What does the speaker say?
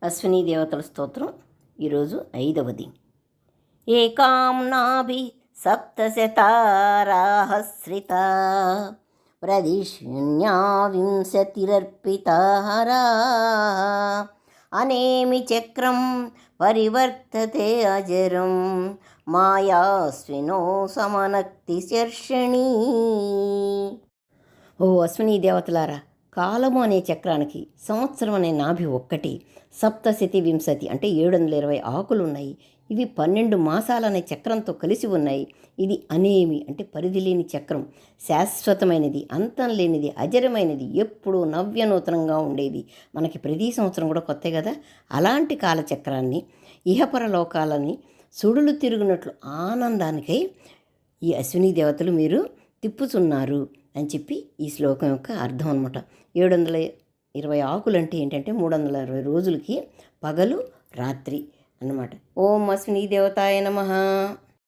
అశ్విని దేవతల స్తోత్రం ఈరోజు 5వది. ఏకాం నాభి సప్తశతారాహస్రితా ప్రదిశన్యా వింశతిరర్పితారా అనేమి చక్రం పరివర్తతే అజరం మాయాస్వినో సమనక్తి శర్షణి. ఓ అశ్విని దేవతలారా, కాలము అనే చక్రానికి సంవత్సరం అనే నాభి ఒక్కటి, సప్తశతి వింశతి అంటే 720 ఆకులు ఉన్నాయి. ఇవి 12 మాసాలనే చక్రంతో కలిసి ఉన్నాయి. ఇది అనేమి అంటే పరిధి లేని చక్రం, శాశ్వతమైనది, అంతం లేనిది, అజరమైనది, ఎప్పుడూ నవ్యనూతనంగా ఉండేది. మనకి ప్రతి సంవత్సరం కూడా కొత్త కదా. అలాంటి కాలచక్రాన్ని ఇహపర లోకాలని సుడులు తిరుగునట్లు ఆనందానికై ఈ అశ్విని దేవతలు మీరు తిప్పుచున్నారు అని చెప్పి ఈ శ్లోకం యొక్క అర్థం అనమాట. 720 ఆకులు అంటే ఏంటంటే 360 రోజులకి పగలు రాత్రి అన్నమాట. ఓం అశ్విని దేవతాయ నమః.